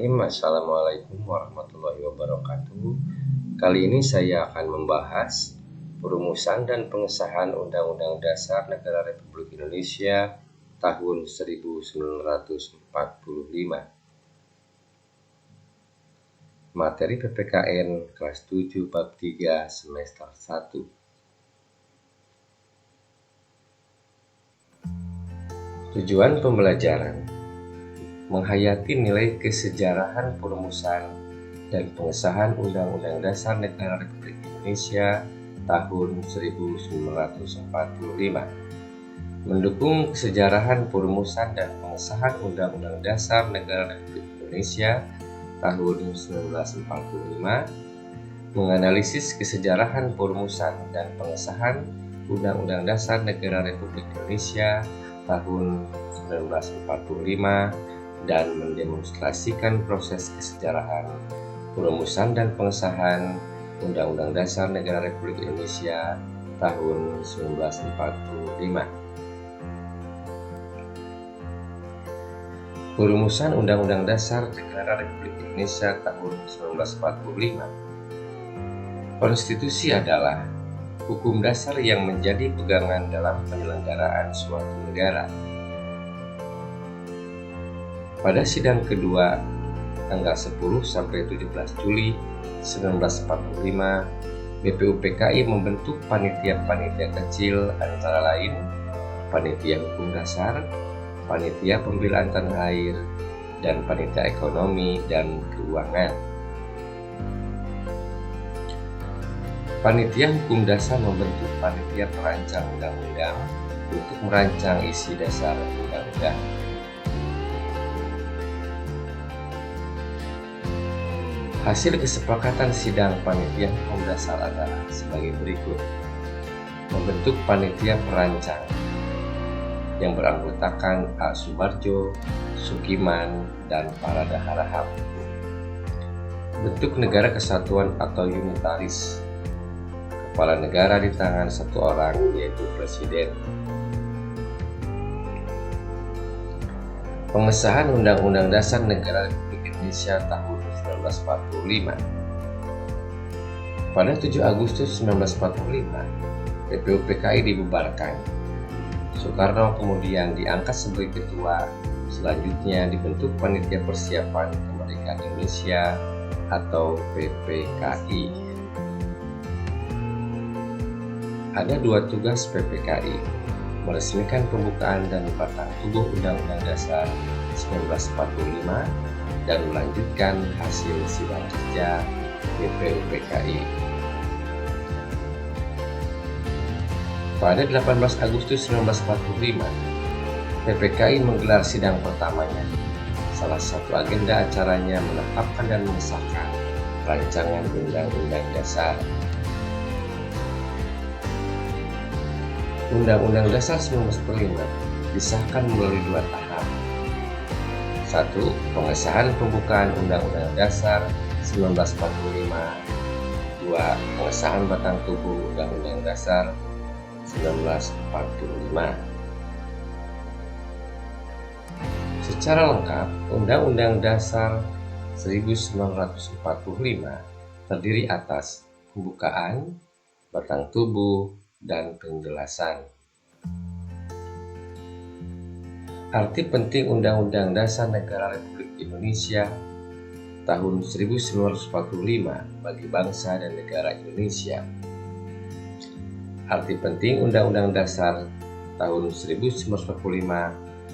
Bismillahirrahmanirrahim. Assalamualaikum warahmatullahi wabarakatuh. Kali ini saya akan membahas perumusan dan pengesahan Undang-Undang Dasar Negara Republik Indonesia tahun 1945. Materi PPKN kelas 7 bab 3 semester 1. Tujuan pembelajaran: menghayati nilai kesejarahan perumusan dan pengesahan Undang-Undang Dasar Negara Republik Indonesia tahun 1945, mendukung kesejarahan perumusan dan pengesahan Undang-Undang Dasar Negara Republik Indonesia tahun 1945, menganalisis kesejarahan perumusan dan pengesahan Undang-Undang Dasar Negara Republik Indonesia tahun 1945, dan mendemonstrasikan proses kesejarahan perumusan dan pengesahan Undang-Undang Dasar Negara Republik Indonesia tahun 1945. Perumusan Undang-Undang Dasar Negara Republik Indonesia tahun 1945. Konstitusi adalah hukum dasar yang menjadi pegangan dalam penyelenggaraan suatu negara. Pada sidang kedua tanggal 10 sampai 17 Juli 1945, BPUPKI membentuk panitia-panitia kecil antara lain Panitia Hukum Dasar, Panitia Pembelaan Tanah Air, dan Panitia Ekonomi dan Keuangan. Panitia Hukum Dasar membentuk panitia perancang undang-undang untuk merancang isi dasar undang-undang. Hasil kesepakatan sidang Panitia Hukum Dasar adalah sebagai berikut. Membentuk panitia perancang yang beranggotakan A. Subarjo, Sukiman, dan Parada Harahap. Bentuk negara kesatuan atau unitaris. Kepala negara di tangan satu orang, yaitu Presiden. Pengesahan Undang-Undang Dasar Negara Republik Indonesia tahun 1945. Pada 7 Agustus 1945, BPUPKI dibubarkan. Soekarno kemudian diangkat sebagai ketua. Selanjutnya dibentuk Panitia Persiapan Kemerdekaan Indonesia atau PPKI. Ada dua tugas PPKI: meresmikan pembukaan dan batang tubuh Undang-Undang Dasar 1945 dan melanjutkan hasil sidang kerja BPUPKI. Pada 18 Agustus 1945, PPKI menggelar sidang pertamanya. Salah satu agenda acaranya menetapkan dan mengesahkan rancangan Undang-Undang Dasar. Undang-Undang Dasar 1945 disahkan melalui dua tahap. 1. Pengesahan pembukaan Undang-Undang Dasar 1945. 2. Pengesahan batang tubuh Undang-Undang Dasar 1945. Secara lengkap, Undang-Undang Dasar 1945 terdiri atas pembukaan, batang tubuh, dan penjelasan. Arti penting Undang-Undang Dasar Negara Republik Indonesia tahun 1945 bagi bangsa dan negara Indonesia. Arti penting Undang-Undang Dasar tahun 1945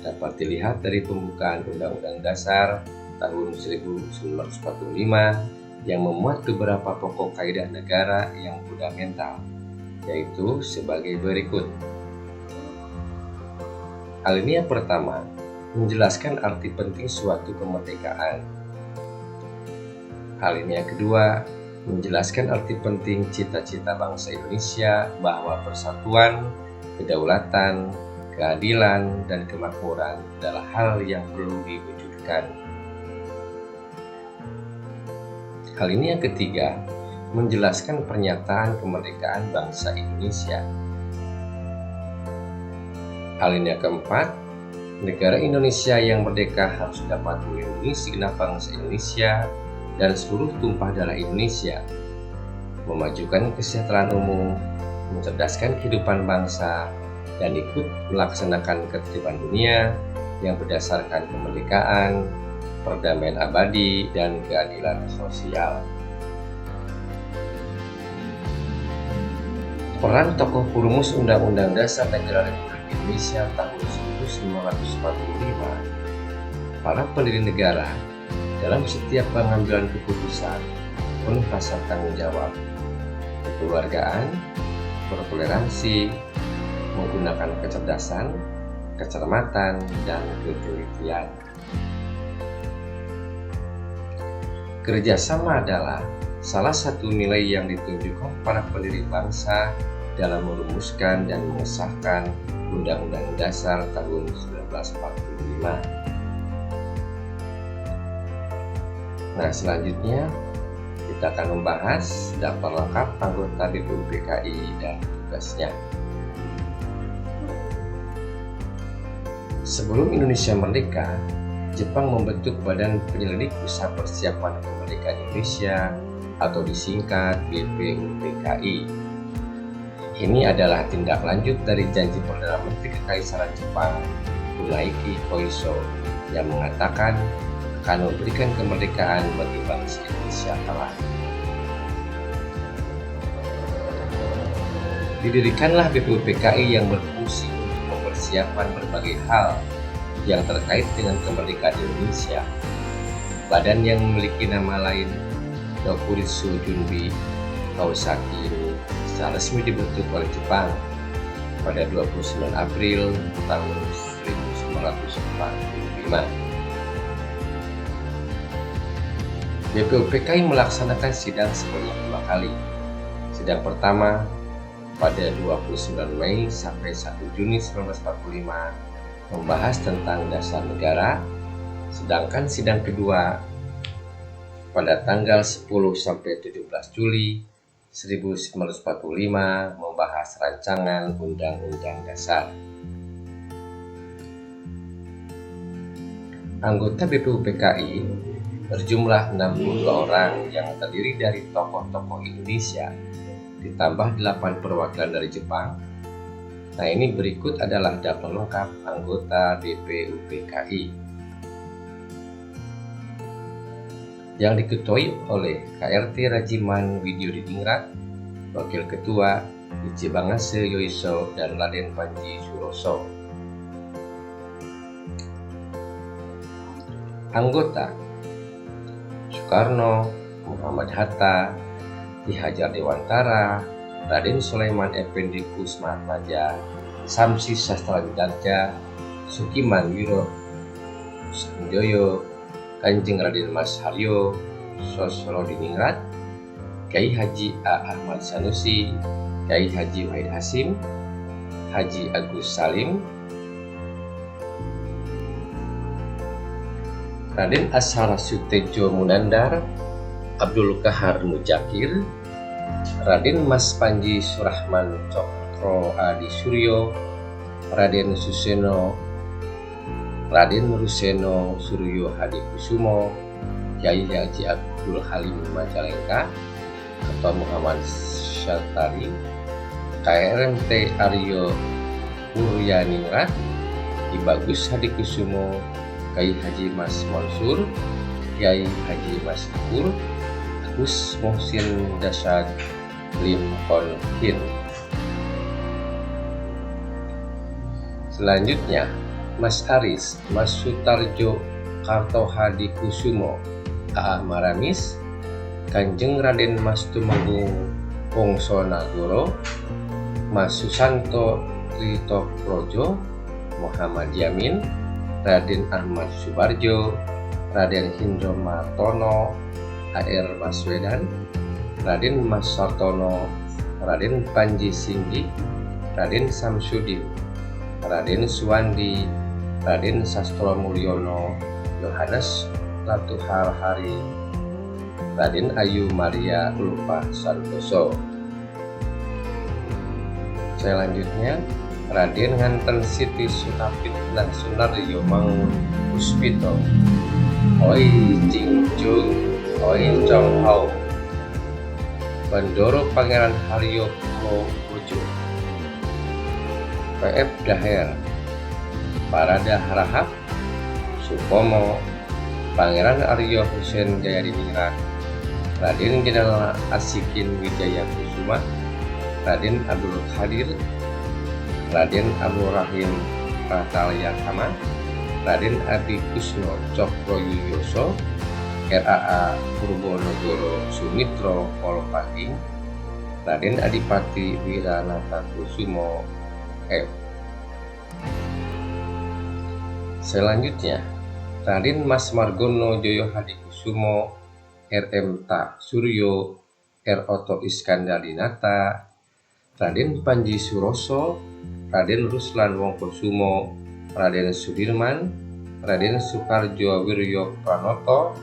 dapat dilihat dari pembukaan Undang-Undang Dasar tahun 1945 yang memuat beberapa pokok kaidah negara yang fundamental, yaitu sebagai berikut. Alinea pertama, menjelaskan arti penting suatu kemerdekaan. Alinea kedua, menjelaskan arti penting cita-cita bangsa Indonesia bahwa persatuan, kedaulatan, keadilan, dan kemakmuran adalah hal yang perlu diwujudkan. Alinea ketiga, menjelaskan pernyataan kemerdekaan bangsa Indonesia. Alinea keempat, Negara Indonesia yang merdeka harus dapat melindungi segenap bangsa Indonesia dan seluruh tumpah darah Indonesia, memajukan kesejahteraan umum, mencerdaskan kehidupan bangsa, dan ikut melaksanakan ketertiban dunia yang berdasarkan kemerdekaan, perdamaian abadi, dan keadilan sosial. Peran tokoh perumus Undang-Undang Dasar Negara Republik Indonesia tahun 1945, para pendiri negara dalam setiap pengambilan keputusan penuh rasa tanggung jawab, kekeluargaan, bertoleransi, menggunakan kecerdasan, kecermatan, dan ketelitian. Kerjasama adalah salah satu nilai yang ditunjukkan para pendiri bangsa dalam merumuskan dan mengesahkan Undang-Undang Dasar tahun 1945. Nah, selanjutnya kita akan membahas daftar lengkap anggota BPUPKI dan tugasnya. Sebelum Indonesia merdeka, Jepang membentuk Badan Penyelidik Usaha Persiapan Kemerdekaan Indonesia atau disingkat BPUPKI. Ini adalah tindak lanjut dari janji Perdana Menteri Kekaisaran Jepang Kunai-ki Koiso yang mengatakan akan memberikan kemerdekaan bagi bangsa Indonesia kelak. Didirikanlah BPUPKI yang berfungsi untuk mempersiapkan berbagai hal yang terkait dengan kemerdekaan Indonesia. Badan yang memiliki nama lain Dokuritsu Junbi Kawasaki ini secara resmi dibentuk oleh Jepang pada 29 April tahun 1945. BPUPKI melaksanakan sidang sebanyak 2 kali. Sidang pertama pada 29 Mei sampai 1 Juni 1945 membahas tentang dasar negara, sedangkan sidang kedua pada tanggal 10 sampai 17 Juli 1945 membahas rancangan Undang-Undang Dasar. Anggota BPUPKI berjumlah 62 orang yang terdiri dari tokoh-tokoh Indonesia, ditambah 8 perwakilan dari Jepang. Nah, ini berikut adalah daftar lengkap anggota BPUPKI. Yang diketuai oleh KRT Rajiman Widyodiningrat, Wakil Ketua Ichi Bangase Yoiso dan Raden Panji Suroso. Anggota Soekarno, Muhammad Hatta, Ki Hajar Dewantara, Raden Sulaiman Effendi Kussumaatmadja, Samsi Sastrawidardja, Sukiman Wiro Sanjoyo, Kanjeng Raden Mas Haryo Sosrodiningrat, Kyai Haji A. Ahmad Sanusi, Kyai Haji Wahid Hasim, Haji Agus Salim, Raden Ashar Sutejo Munandar, Abdul Kahar Mujakir, Raden Mas Panji Surahman Cokro Adi Suryo, Raden Ruseno Suryo Hadikusumo, Kyai Haji Abdul Halim Majalengka, Ketua Muhammad Syatari, KRMT Aryo Puryaningrat, Ki Bagus Hadikusumo, Kyai Haji Mas Mansur, Kyai Haji Mas Pur, Gus Muhsin Dasad Limkon Hin. Selanjutnya Mas Aris, Mas Sutarjo Kartohadikusumo, A.A. Maramis, Kanjeng Raden Mas Tumenggung Wongso Nagoro, Mas Susanto Rito Projo, Muhammad Yamin, Raden Ahmad Subarjo, Raden Hindro Martono, A.R. Baswedan, Raden Mas Sartono, Raden Panji Singgi, Raden Samsudin, Raden Suwandi, Raden Sastro Mulyono, Yohanes Latuhar Hari, Raden Ayu Maria Ulfa Santoso. Selanjutnya Raden nganten Siti Sunapit dan Sunaryo mangun puspito. Oi Jingjung, oi Chong Hao. Bandoro Pangeran Haryo Kumo Bojo. PF Daher, Parada Harahap, Supomo, Pangeran Aryo Husein Jayadiningrat, Raden Jenderal Asikin Wijaya Kusuma, Raden Abdul Qadir, Raden Abdul Rahim Pratalyatama, Raden Adi Kusno Cokroyoyoso, RAA Purbonegoro Sumitro Kolopati, Raden Adipati Wiranatakusumo F. Selanjutnya, Raden Mas Margono Joyo Hadikusumo, RM Ta Suryo, R. Oto Iskandardinata, Raden Panji Suroso, Raden Ruslan Wongkosumo, Raden Sudirman, Raden Soekarjo Wiryo Pranoto,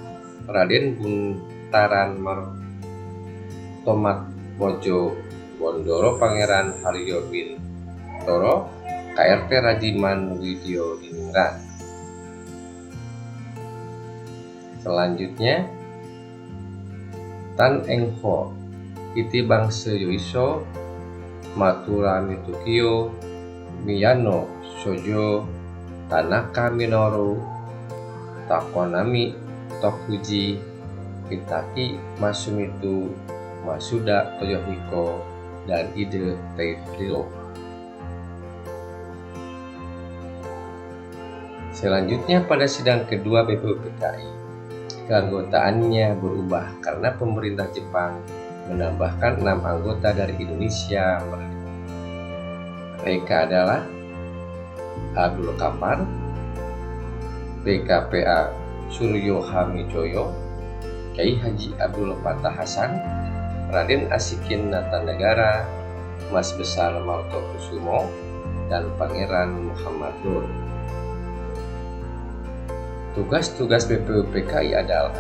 Raden Buntaran Martomat Mojo Bondoro Pangeran Haryo Bintoro, KRT Rajiman Widyo Diningrat. Selanjutnya, Tan Eng Ho, Iti Bangse Yoiso, Matura Mitukio, Miyano Shoujo, Tanaka Minoru, Takonami Tokuji, Itaki Masumitu, Masuda Toyohiko, dan Ide Teihiro. Selanjutnya, pada sidang kedua BPUPKI, keanggotaannya berubah karena pemerintah Jepang menambahkan 6 anggota dari Indonesia. Mereka adalah Abdul Kapar, PKPA Suryo Hamijoyo, Kyai Haji Abdul Fattah Hasan, Raden Asikin Natanegara, Mas Besar Martokusumo, dan Pangeran Muhammad Nur. Tugas-tugas BPUPKI adalah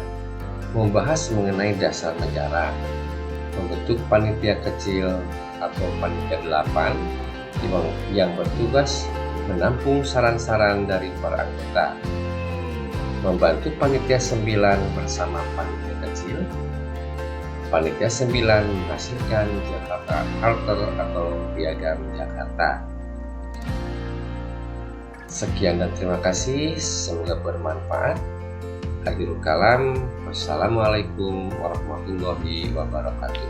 membahas mengenai dasar negara, membentuk panitia kecil atau panitia 8 yang bertugas menampung saran-saran dari para anggota, membantu panitia 9 bersama panitia kecil. Panitia 9 menghasilkan Jakarta Charter atau Piagam Jakarta. Sekian dan terima kasih, semoga bermanfaat. Akhirul kalam, wassalamualaikum warahmatullahi wabarakatuh.